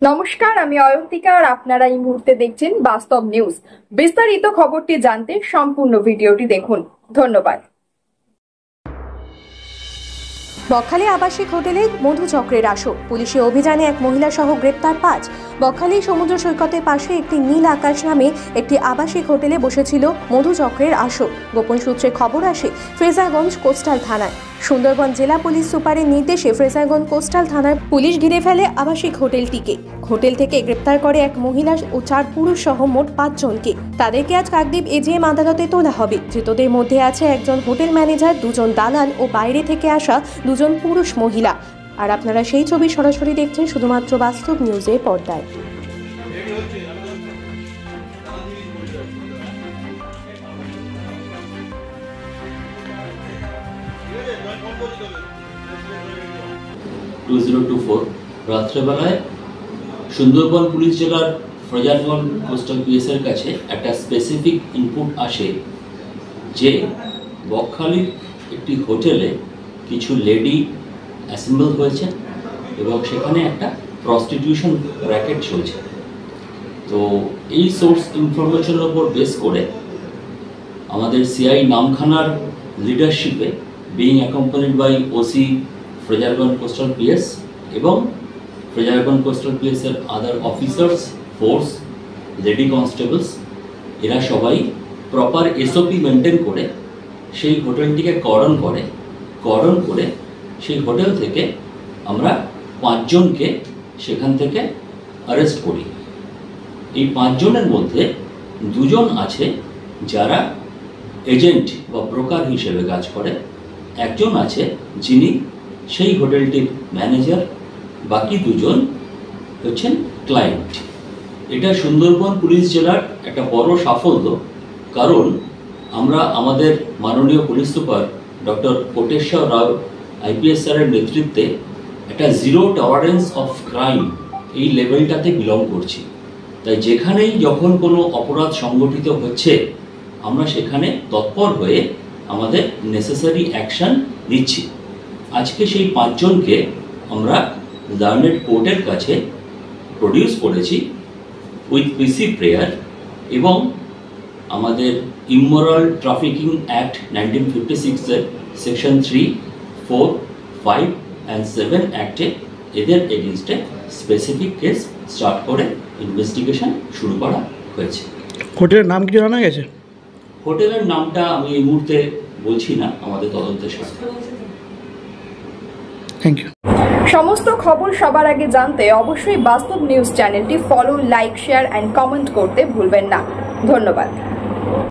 নমস্কার, আমি অয়ন্তিকা আর আপনারা এই মুহূর্তে দেখছেন বাস্তব নিউজ। বিস্তারিত খবরটি জানতে সম্পূর্ণ ভিডিওটি দেখুন। ধন্যবাদ। বকখালি আবাসিক হোটেলে মধুচক্রের আসর, পুলিশের অভিযানে এক মহিলা সহ গ্রেপ্তার 5। বকখালি সমুদ্র সৈকতের পাশে একটি নীল আকাশ নামে একটি আবাসিক হোটেলে বসেছিল মধুচক্রের আসর। গোপন সূত্রে খবর আসে ফ্রেজারগঞ্জ কোস্টাল থানায়। সুন্দরবন জেলা পুলিশ সুপারের নির্দেশে ফ্রেজারগঞ্জ কোস্টাল থানার পুলিশ ঘিরে ফেলে আবাসিক হোটেলটিকে। হোটেল থেকে গ্রেপ্তার করে এক মহিলা ও 4 পুরুষ সহ মোট 5 জনকে। তাদেরকে আজ কাকদ্বীপ এজিএম আদালতে তোলা হবে। ধৃতদের মধ্যে আছে একজন হোটেল ম্যানেজার, 2 জন দালাল ও বাইরে থেকে আসা 2 জন পুরুষ মহিলা। আর আপনারা সেই ছবি সরাসরি দেখছেন শুধুমাত্র বাস্তব নিউজের পর্দায়। রাত্রেবেলায় সুন্দরবন পুলিশ জেলার ফ্রেজারগঞ্জ কোস্টাল পিএসের কাছে একটা স্পেসিফিক ইনপুট আসে যে বকখালির একটি হোটেলে কিছু লেডি অ্যাসেম্বল হয়েছে এবং সেখানে একটা প্রস্টিটিউশন র্যাকেট চলছে। তো এই সোর্স ইনফরমেশনের উপর বেস করে আমাদের সিআই নামখানার লিডারশিপে being accompanied by OC Fraserganj coastal PS এবং ফ্রেজারগঞ্জ কোস্টাল পিএসের other officers, force, lady constables, এরা সবাই প্রপার এসওপি মেনটেন করে সেই হোটেলটিকে কর্ডন করে সেই হোটেল থেকে আমরা 5 জনকে সেখান থেকে অ্যারেস্ট করি। এই 5 জনের মধ্যে 2 জন আছে যারা এজেন্ট বা ব্রোকার হিসেবে কাজ করে, একজন আছে যিনি সেই হোটেলটির ম্যানেজার, বাকি 2 জন হচ্ছেন ক্লায়েন্ট। এটা সুন্দরবন পুলিশ জেলার একটা বড় সাফল্য, কারণ আমরা আমাদের মাননীয় পুলিশ সুপার ডক্টর কোটেশ্বর রাও আইপিএস স্যারের নেতৃত্বে একটা জিরো টলারেন্স অফ ক্রাইম এই লেভেলটাতে বিলং করছি। তাই যেখানেই যখন কোনো অপরাধ সংগঠিত হচ্ছে আমরা সেখানে তৎপর হয়ে আমাদের নেসেসারি অ্যাকশন নিচ্ছি। আজকে সেই 5 জনকে আমরা লার্নেড কোর্টের কাছে প্রডিউস করেছি উইথ পিসি প্রেয়ার এবং আমাদের ইমোরাল ট্রাফিকিং অ্যাক্ট 1956-এর সেকশন 3, 4, 5 অ্যান্ড 7 অ্যাক্টে এদের এগেনস্টে স্পেসিফিক কেস স্টার্ট করে ইনভেস্টিগেশন শুরু করা হয়েছে। হোটেলের নাম কি জানা গেছে? হোটেলের নামটা আমি এই মুহূর্তে বলছি না, আমাদের তদন্তের সাথে। Thank you. সমস্ত খবর সবার আগে জানতে অবশ্যই বাস্তব নিউজ চ্যানেলটি follow, like, share and comment করতে ভুলবেন না। ধন্যবাদ।